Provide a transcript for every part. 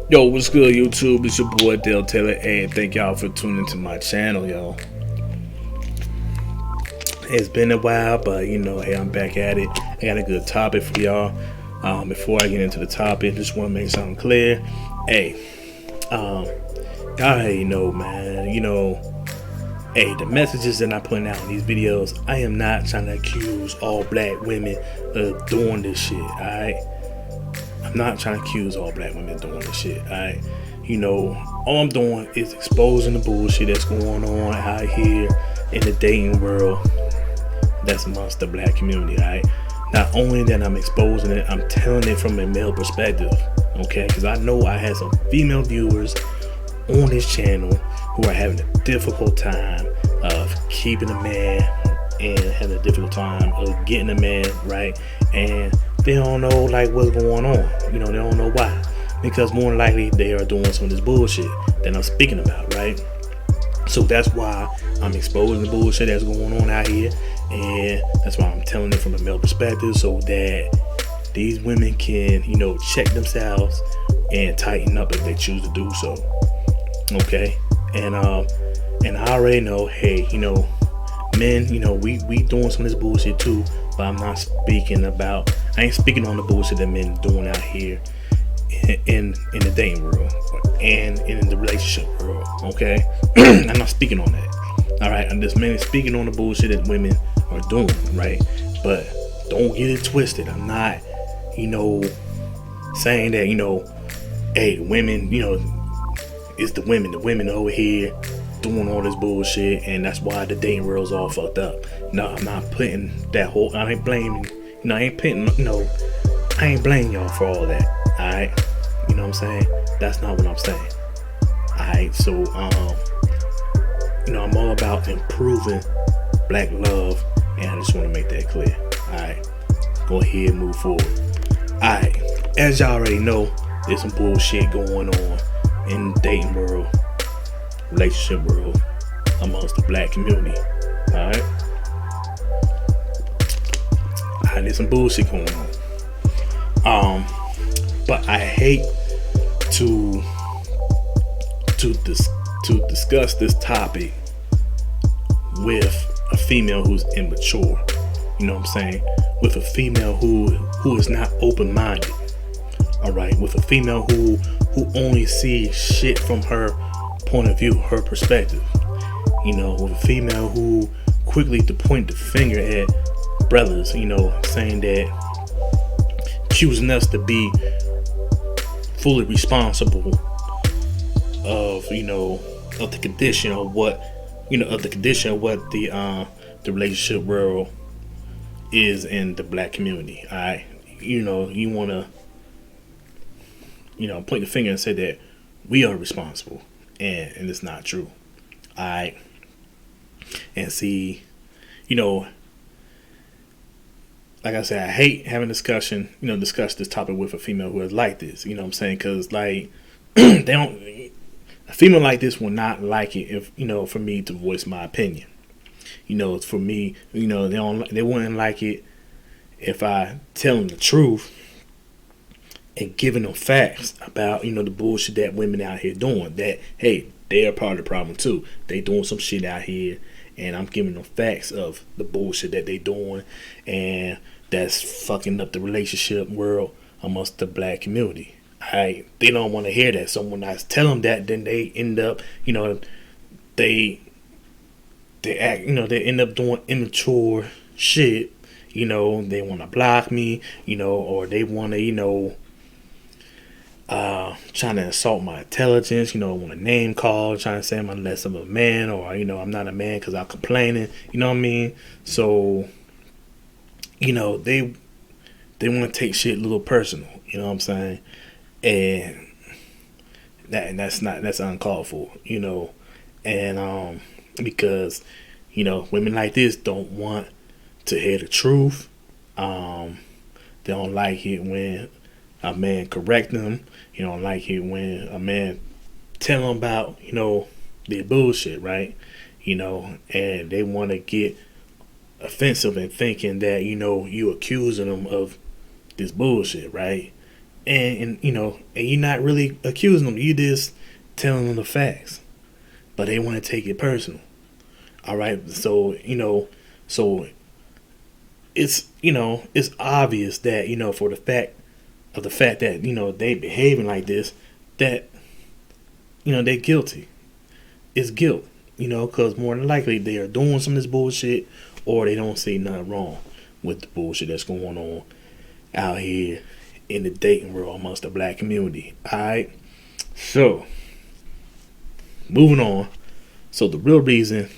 Yo, what's good, YouTube? It's your boy Dale Taylor, and thank y'all for tuning to my channel, yo. It's been a while, but hey, I'm back at it. I got a good topic for y'all. Before I get into the topic, just want to make something clear. Hey, y'all already know, man. Hey, the messages that I'm putting out in these videos, I am not trying to accuse all black women of doing this shit. Alright. I'm not trying to accuse all black women doing this shit. All I'm doing is exposing the bullshit that's going on out here in the dating world that's amongst the black community. Alright, not only that I'm exposing it, I'm telling it from a male perspective. Okay, because I know I have some female viewers on this channel who are having a difficult time of keeping a man and having a difficult time of getting a man, right? And they don't know like what's going on. They don't know why. Because more than likely they are doing some of this bullshit that I'm speaking about, right? So that's why I'm exposing the bullshit that's going on out here, and that's why I'm telling it from a male perspective, so that these women can, check themselves and tighten up if they choose to do so. Okay, and I already know, hey, men, we doing some of this bullshit too, but I ain't speaking on the bullshit that men doing out here in the dating world and in the relationship world. Okay, I'm not speaking on that. All right, I'm just mainly speaking on the bullshit that women are doing, right? But don't get it twisted. I'm not, saying that, hey, women, it's the women over here doing all this bullshit, and that's why the dating world's all fucked up. No, I'm not putting that whole. I ain't blaming. I ain't blaming y'all for all that. All right, you know what I'm saying? That's not what I'm saying. All right, so I'm all about improving black love, and I just want to make that clear. All right, go ahead and move forward. All right, as y'all already know, there's some bullshit going on in the dating world, relationship world, amongst the black community. Alright, there's some bullshit going on. But I hate to discuss this topic with a female who's immature. You know what I'm saying? With a female who is not open-minded. Alright, with a female who only sees shit from her point of view, her perspective. With a female who quickly to point the finger at brothers, saying that, accusing us to be fully responsible of the condition of what the relationship world is in the black community. Alright, you wanna point the finger and say that we are responsible, and it's not true. Alright, and see, like I said, I hate having discuss this topic with a female who is like this. You know what I'm saying? Because like a female like this will not like it if for me to voice my opinion. For me, they wouldn't like it if I tell them the truth and giving them facts about the bullshit that women out here doing. That, hey, they are part of the problem too. They doing some shit out here, and I'm giving them facts of the bullshit that they doing, and that's fucking up the relationship world amongst the black community. They don't want to hear that. So when I tell them that, then they end up, they act, they end up doing immature shit. They want to block me, or they want to, trying to insult my intelligence, want to name call, trying to say I'm less of a man, or I'm not a man because I'm complaining, you know what I mean? So they want to take shit a little personal, you know what I'm saying? And that's uncalled for, and because women like this don't want to hear the truth. They don't like it when a man correct them. You don't like it when a man tell them about their bullshit, right? And they want to get offensive and thinking that you accusing them of this bullshit, right? and and you're not really accusing them. You just telling them the facts, but they want to take it personal. All right, so so it's obvious that for the fact that they behaving like this, that they're guilty. It's guilt, because more than likely they are doing some of this bullshit, or they don't see nothing wrong with the bullshit that's going on out here in the dating world amongst the black community. Alright? So, moving on. So the real reason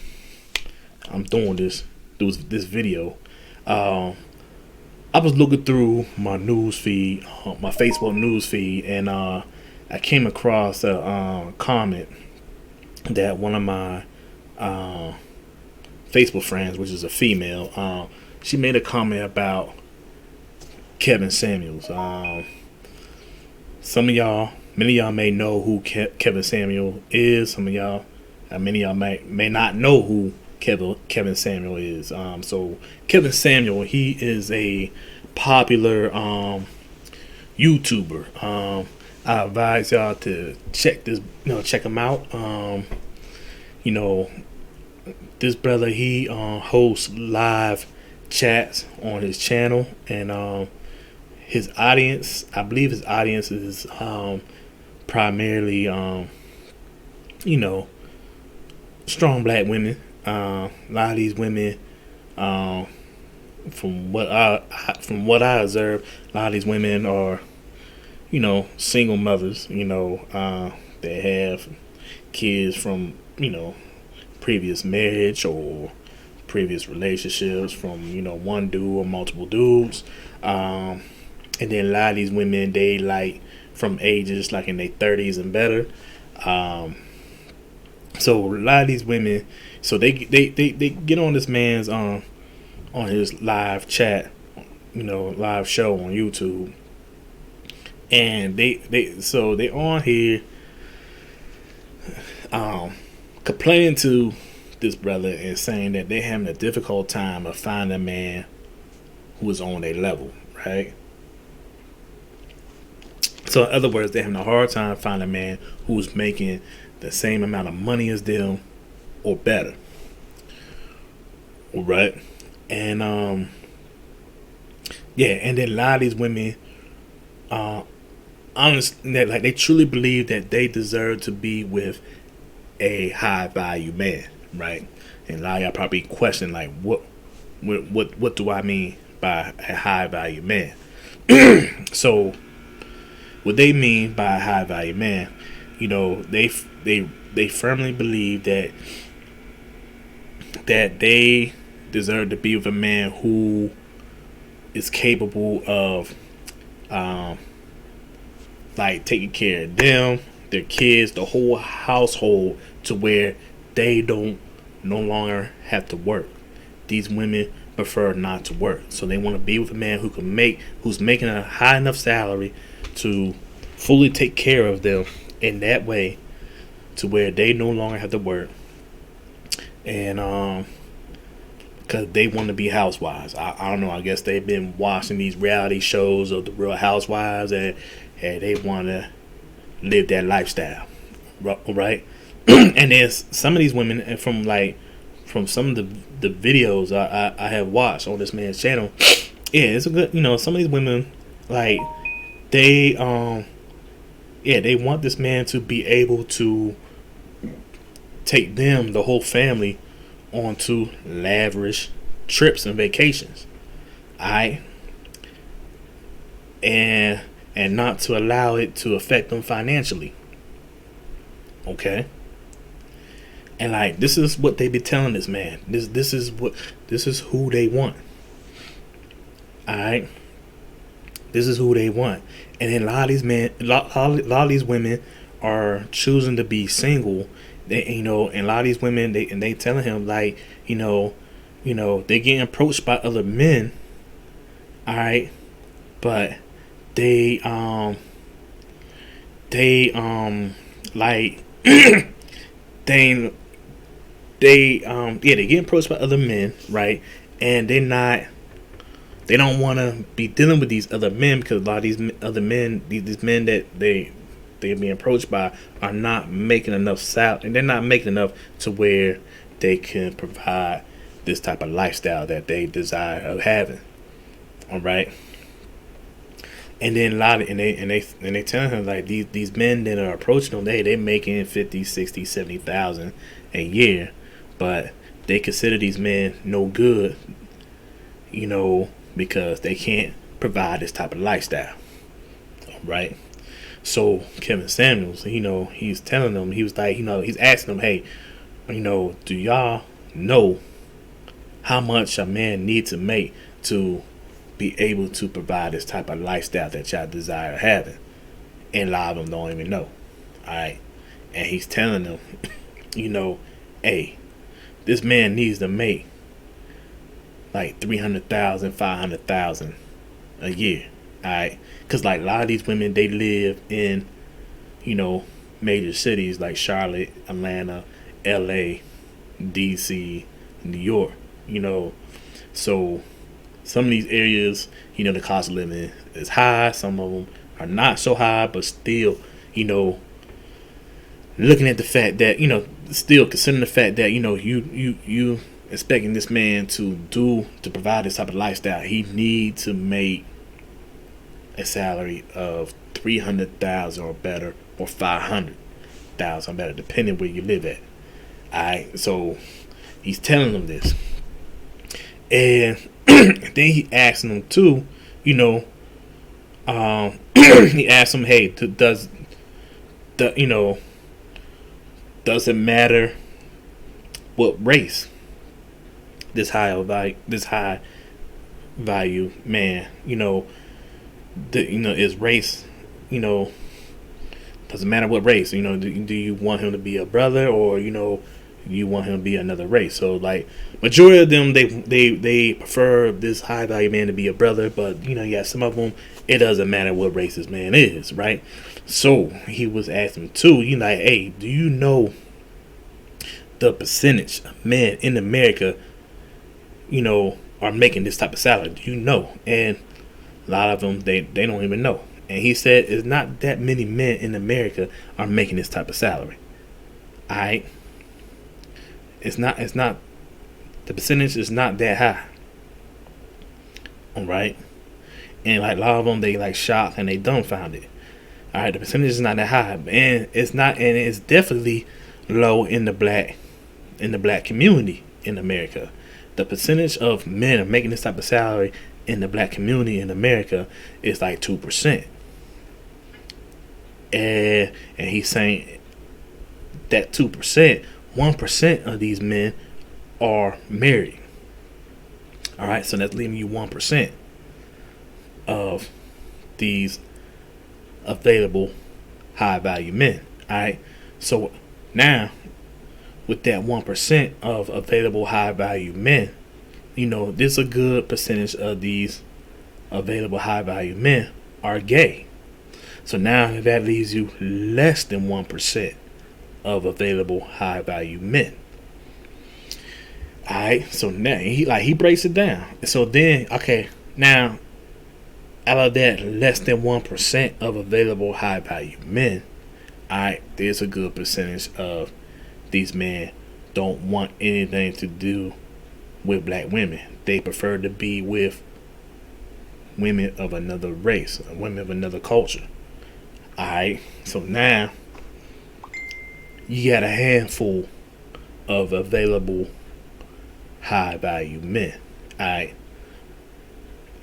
I'm doing this video, I was looking through my news feed, my Facebook news feed, and I came across a comment that one of my Facebook friends, which is a female, she made a comment about Kevin Samuels. Many of y'all may know who Kevin Samuel is. Many of y'all may not know who Kevin Samuel is. So Kevin Samuel, he is a popular YouTuber. I advise y'all to check him out. This brother, he hosts live chats on his channel, and his audience, I believe his audience is primarily strong black women. A lot of these women, from what I observe, a lot of these women are single mothers. They have kids from previous marriage or previous relationships from one dude or multiple dudes, and then a lot of these women, they like from ages like in their 30s and better. So a lot of these women, so they get on this man's on his live chat, live show on YouTube, and they on here complaining to this brother and saying that they're having a difficult time of finding a man who is on their level, right? So in other words, they're having a hard time finding a man who's making the same amount of money as them or better, right? And and then a lot of these women, honestly, like they truly believe that they deserve to be with a high value man, right? And a lot of y'all probably question like, what do I mean by a high value man? So what they mean by a high value man, they firmly believe that they deserve to be with a man who is capable of like taking care of them, their kids, the whole household, to where they don't no longer have to work. These women prefer not to work, so they want to be with a man who's making a high enough salary to fully take care of them in that way, to where they no longer have to work, and because they want to be housewives. I don't know, I guess they've been watching these reality shows of the Real Housewives, and they want to live that lifestyle, right? And there's some of these women, from some of the videos I have watched on this man's channel, yeah, it's a good, some of these women, like, they want this man to be able to take them, the whole family, onto lavish trips and vacations, alright, and not to allow it to affect them financially, okay? And like, this is what they be telling this man. This is who they want. Alright? This is who they want. And then a lot of these women are choosing to be single. They, and a lot of these women, they telling him like, they getting approached by other men. Alright? But they like they get approached by other men, right? And they're not they don't want to be dealing with these other men because a lot of these other men, these men that they're being approached by, are not making enough salary, and they're not making enough to where they can provide this type of lifestyle that they desire of having. All right. And then a lot of, and they telling him like these men that are approaching them, they making 50, 60, 70,000 a year, but they consider these men no good, because they can't provide this type of lifestyle. Right? So Kevin Samuels, he's telling them, he was like, he's asking them, hey, do y'all know how much a man needs to make to be able to provide this type of lifestyle that y'all desire having? And a lot of them don't even know. Alright. And he's telling them, hey, this man needs to make like 300,000, 500,000 a year. Alright. Because like a lot of these women, they live in, major cities like Charlotte, Atlanta, LA, DC, New York. So some of these areas, the cost of living is high. Some of them are not so high, but still, looking at the fact that, still considering the fact that, you expecting this man to provide this type of lifestyle, he needs to make a salary of 300,000 or better, or 500,000 or better, depending where you live at. Alright, so he's telling them this. And then he asked them too, he asked them, hey, does it matter what race this high value man, is race, doesn't matter what race, do you want him to be a brother, or you want him to be another race? So like majority of them, they prefer this high value man to be a brother, but some of them, it doesn't matter what race this man is, right? So he was asking too, like, hey, do you know the percentage of men in America, are making this type of salary? Do you know? And a lot of them, they don't even know. And he said it's not that many men in America are making this type of salary. Alright. It's not the percentage is not that high. Alright. And like a lot of them, they like shocked and they dumbfounded. Alright, the percentage is not that high. And it's definitely low in the black community in America. The percentage of men making this type of salary in the black community in America is like 2%. And he's saying that 2%, 1% of these men are married. Alright, so that's leaving you 1% of these available high value men. Alright, so now with that 1% of available high value men, this a good percentage of these available high value men are gay. So now that leaves you less than 1% of available high value men. Alright, so now he breaks it down. So then, okay, now out of that less than 1% of available high value men, alright, there's a good percentage of these men don't want anything to do with black women. They prefer to be with women of another race, women of another culture. Alright, so now you got a handful of available high value men. Alright,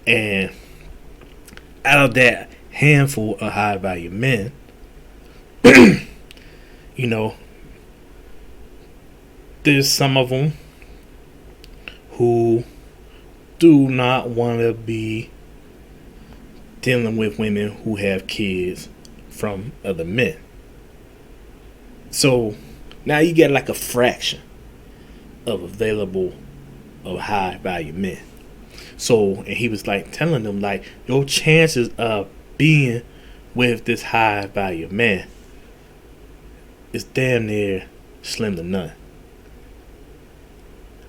and out of that handful of high value men, there's some of them who do not want to be dealing with women who have kids from other men. So now you get like a fraction of available of high value men. So, and he was like telling them like your chances of being with this high value man is damn near slim to none.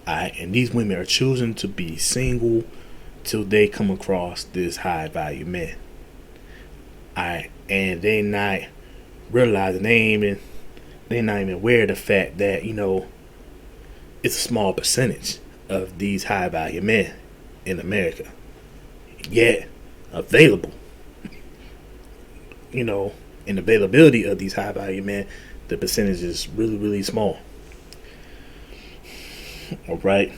Alright, and these women are choosing to be single, till they come across this high value man. Alright, and they not realizing they not even aware of the fact that, it's a small percentage of these high value men in America. Yet available. And availability of these high value men, the percentage is really, really small. Alright.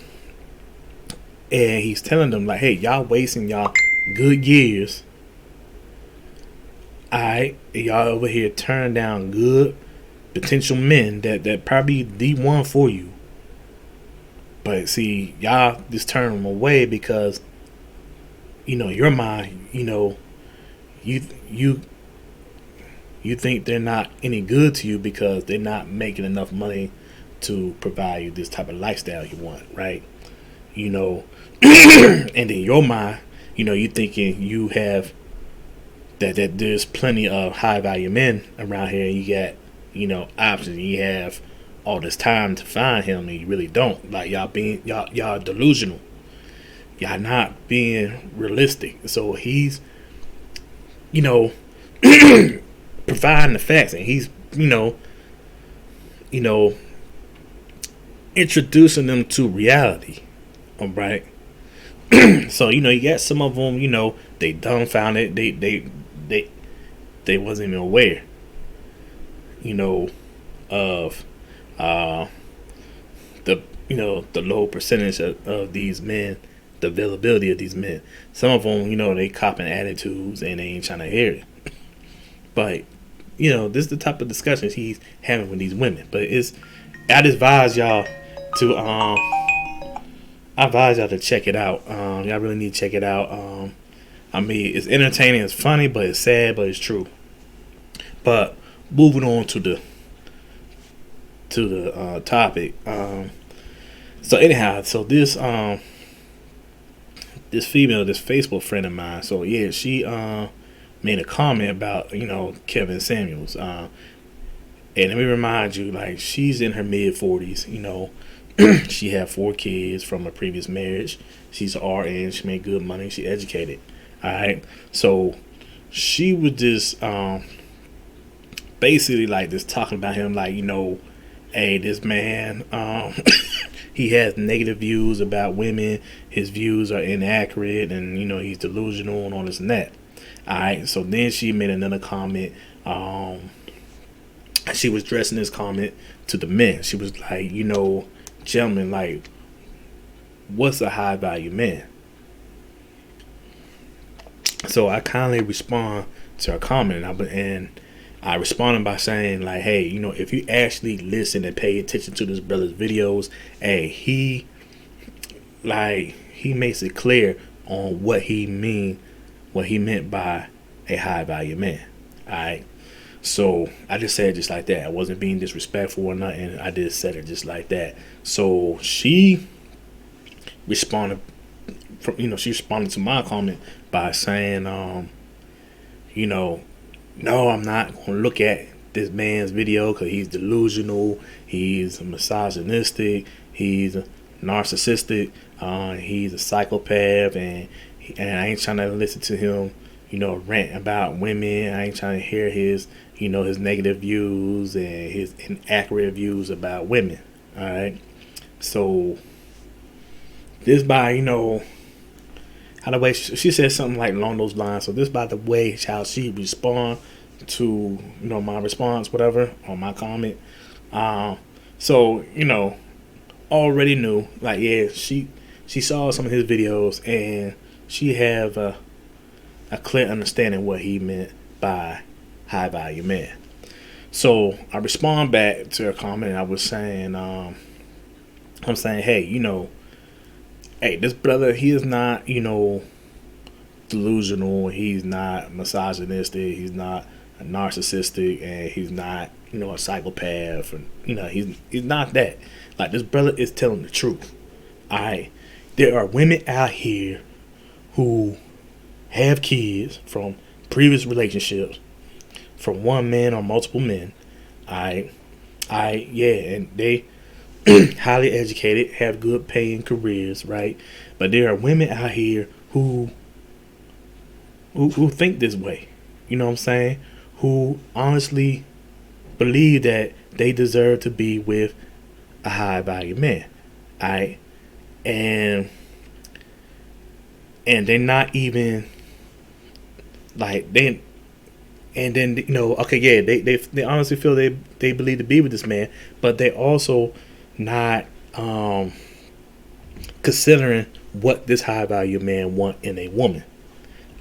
And he's telling them like, hey, y'all wasting y'all good years. Alright, y'all over here turn down good potential men that probably the one for you. But see, y'all just turn them away because your mind, you think they're not any good to you because they're not making enough money to provide you this type of lifestyle you want, right? And in your mind, you thinking you have that there's plenty of high value men around here. You got, options. You have all this time to find him, and you really don't. Like y'all delusional. Y'all not being realistic. So he's, providing the facts, and he's, introducing them to reality. All right. So you got some of them. They dumbfounded. They wasn't even aware. Of the low percentage of these men, the availability of these men. Some of them, they copping attitudes and they ain't trying to hear it. But this is the type of discussions he's having with these women. But I advise y'all to check it out. Y'all really need to check it out. It's entertaining, it's funny, but it's sad, but it's true. But moving on to the topic. So anyhow, this female, this Facebook friend of mine. So yeah, she made a comment about Kevin Samuels. And let me remind you, like, she's in her mid 40s. She had 4 kids from a previous marriage. She's an RN. She made good money. She educated. All right. So she was just basically like just talking about him, like, hey, this man, he has negative views about women. His views are inaccurate, and he's delusional and all this and that. All right. So then she made another comment. She was addressing this comment to the men. She was like, gentlemen, like, what's a high value man? So I kindly respond to her comment, and I responded by saying, like, hey, if you actually listen and pay attention to this brother's videos, hey, he makes it clear on what he meant by a high value man. All right. So I just said it just like that. I wasn't being disrespectful or nothing. I just said it just like that. So she responded she responded to my comment by saying, no, I'm not going to look at this man's video because he's delusional. He's misogynistic. He's narcissistic. He's a psychopath, and I ain't trying to listen to him, rant about women. I ain't trying to hear his, his negative views and his inaccurate views about women. All right. So this by, how the way she said something like along those lines. So this by the way how she respond to my response, whatever, on my comment. So already knew, like, yeah, she saw some of his videos and she have a clear understanding what he meant by high value man. So I respond back to her comment, and I was saying, I'm saying, hey, hey, this brother, he is not, delusional. He's not misogynistic. He's not a narcissistic, and he's not, a psychopath. And, he's not that. Like, this brother is telling the truth. All right. There are women out here who have kids from previous relationships, from one man or multiple men. Yeah, and they highly educated, have good paying careers, right? But there are women out here who who think this way. You know what I'm saying? Who honestly believe that they deserve to be with a high value man. Alright? And they're not even like they and then okay, yeah, they honestly feel they believe to be with this man, but they also not considering what this high value man want in a woman.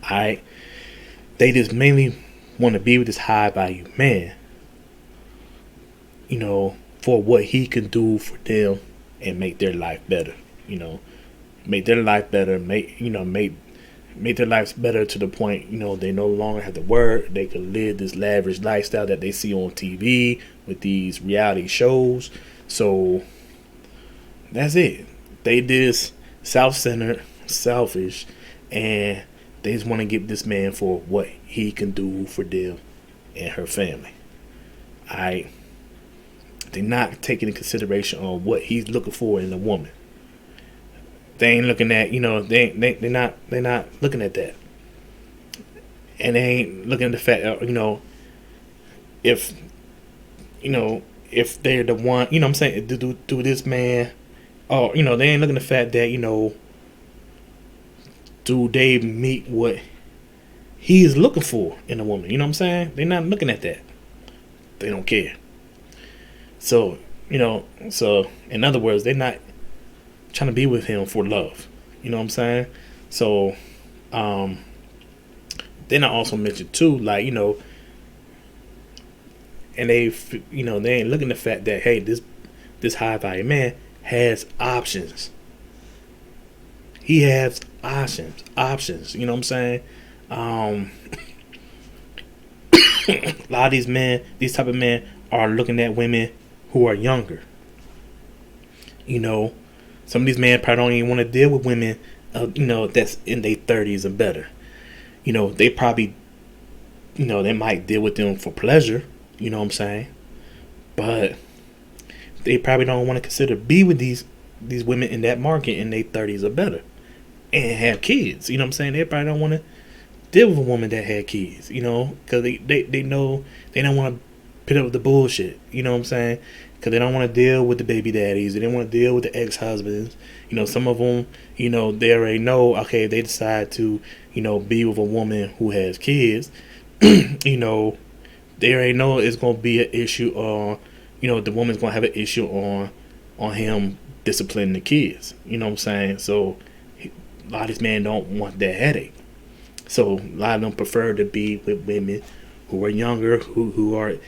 Alright? They just mainly want to be with this high value man, for what he can do for them and make their life better. Make their life better, make their lives better to the point, they no longer have to work. They can live this lavish lifestyle that they see on TV with these reality shows. So that's it. They just self-centered, selfish, and they just want to give this man for what he can do for them and her family. Alright? They're not taking into consideration on what he's looking for in a woman. They ain't looking at, they're not looking at that. And they ain't looking at the fact, if, if they're the one, what I'm saying, do this man, or, they ain't looking at the fact that, do they meet what he is looking for in a woman? You know what I'm saying? They're not looking at that. They don't care. So, so in other words, they're not trying to be with him for love. You know what I'm saying? So, then I also mentioned too, like, and they ain't looking at the fact that, hey, this high value man has options. He has options. You know what I'm saying? A lot of these type of men are looking at women who are younger. Some of these men probably don't even want to deal with women, that's in their 30s and better. They probably, they might deal with them for pleasure. You know what I'm saying? But they probably don't want to consider be with these women in that market in their 30s or better and have kids. You know what I'm saying? They probably don't want to deal with a woman that had kids, because they know they don't want to put up with the bullshit. You know what I'm saying? Because they don't want to deal with the baby daddies. They don't want to deal with the ex-husbands. Some of them, they already know, okay, they decide to, be with a woman who has kids, they already know it's going to be an issue on, the woman's going to have an issue on him disciplining the kids. You know what I'm saying? So a lot of these men don't want that headache. So a lot of them prefer to be with women who are younger, who are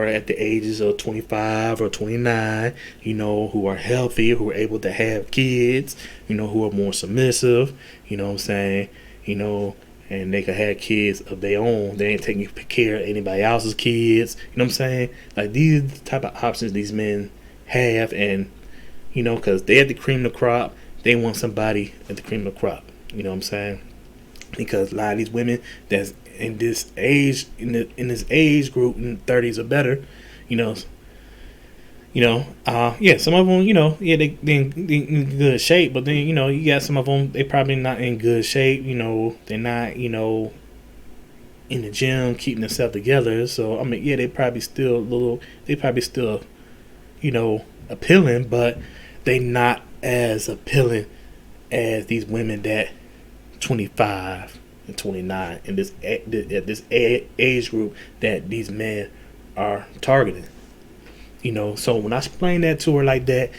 at the ages of 25 or 29, who are healthy, who are able to have kids, who are more submissive, you know what I'm saying, and they can have kids of their own. They ain't taking care of anybody else's kids, you know what I'm saying? Like, these are the type of options these men have, and, because they're at the cream of the crop, they want somebody at the cream of the crop, you know what I'm saying? Because a lot of these women that's in this age, in this age group, in the 30s or better, some of them, they in good shape, but then, you got some of them, they probably not in good shape, they're not, in the gym, keeping themselves together. So, they probably still, appealing, but they not as appealing as these women that 25 and 29 in this age group that these men are targeting. So when I explained that to her like that,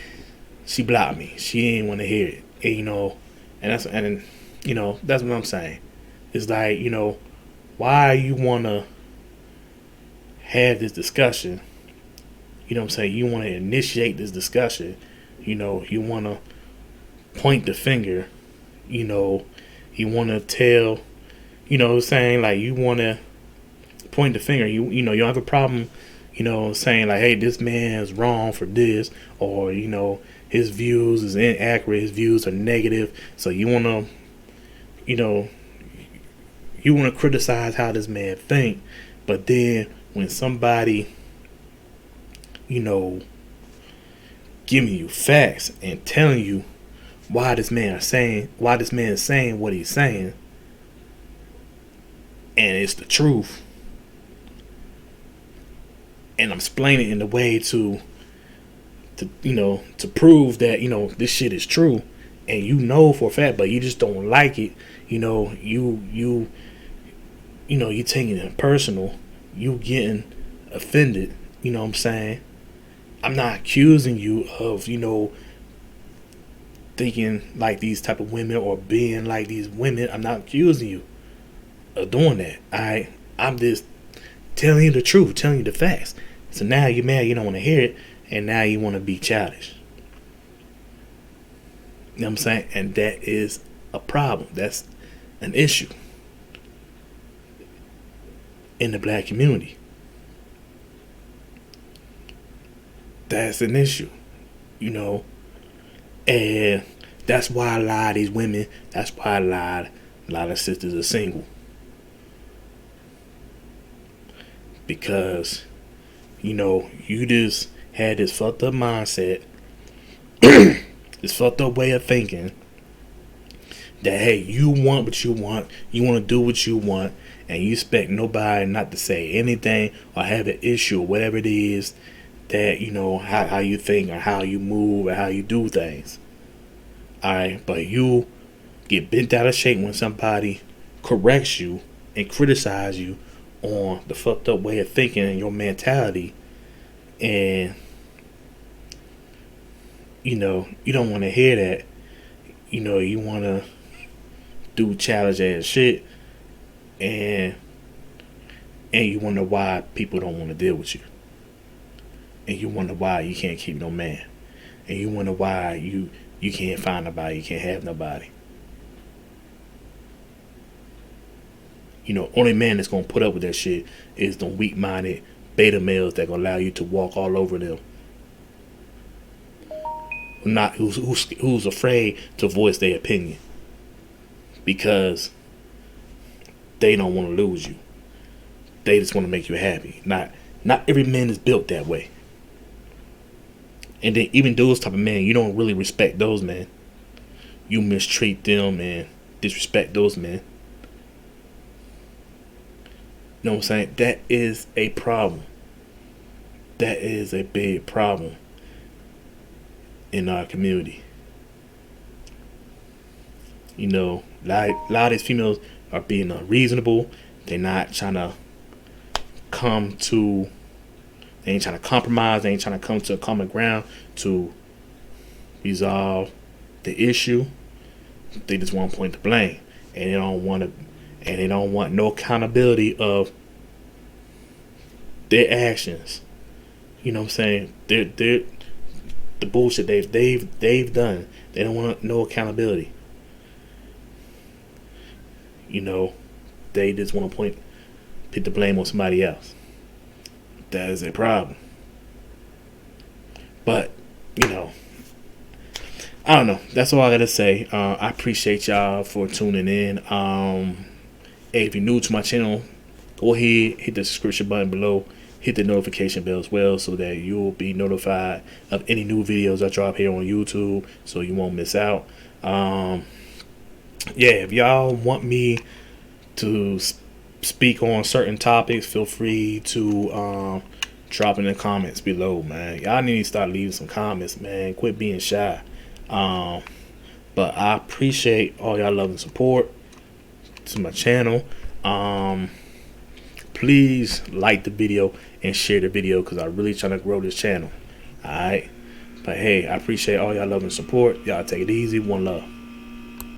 she blocked me. She didn't want to hear it. And that's what I'm saying. It's like, why you want to have this discussion? You know what I'm saying? You want to initiate this discussion. You want to point the finger. You want to tell, saying like you want to point the finger. You don't have a problem, saying like, hey, this man is wrong for this, or his views is inaccurate. His views are negative. So you want to criticize how this man think, but then when somebody, giving you facts and telling you why this man is saying what he's saying, and it's the truth, and I'm explaining it in a way to prove that this shit is true, and for a fact, but you just don't like it. You taking it personal, you getting offended. You know what I'm saying? I'm not accusing you of thinking like these type of women or being like these women. I'm not accusing you of doing that. I'm just telling you the truth, telling you the facts. So now you're mad, you don't want to hear it, and now you want to be childish. You know what I'm saying? And that is a problem. That's an issue in the black community. That's an issue, and that's why a lot of these women, that's why a lot of sisters are single, because you just had this fucked up mindset, this fucked up way of thinking that, hey, you want what you want to do what you want, and you expect nobody not to say anything or have an issue or whatever it is that how you think or how you move or how you do things. Alright, but you get bent out of shape when somebody corrects you and criticize you on the fucked up way of thinking and your mentality, and you don't want to hear that. You want to do challenge ass shit, and you wonder why people don't want to deal with you, and you wonder why you can't keep no man, and you wonder why you can't find nobody, you can't have nobody. Only man that's gonna put up with that shit is the weak-minded beta males that gonna allow you to walk all over them. Not who's afraid to voice their opinion because they don't want to lose you. They just want to make you happy. Not every man is built that way. And then even those type of men, you don't really respect those men. You mistreat them and disrespect those men. You know what I'm saying? That is a problem. That is a big problem in our community. A lot of these females are being unreasonable. They're not trying to they ain't trying to compromise. They ain't trying to come to a common ground to resolve the issue. They just want to point the blame, and they don't want no accountability of their actions. You know what I'm saying? They're the bullshit they've done. They don't want no accountability. They just want to put the blame on somebody else. That is a problem. But I don't know. That's all I gotta say. I appreciate y'all for tuning in. Hey, if you're new to my channel, go ahead, hit the subscription button below, hit the notification bell as well, so that you'll be notified of any new videos I drop here on YouTube, so you won't miss out. If y'all want me to speak on certain topics, feel free to drop in the comments below, man. Y'all need to start leaving some comments, man. Quit being shy. But I appreciate all y'all love and support to my channel. Please like the video and share the video, because I'm really trying to grow this channel. Alright, but hey, I appreciate all y'all love and support. Y'all take it easy. One love.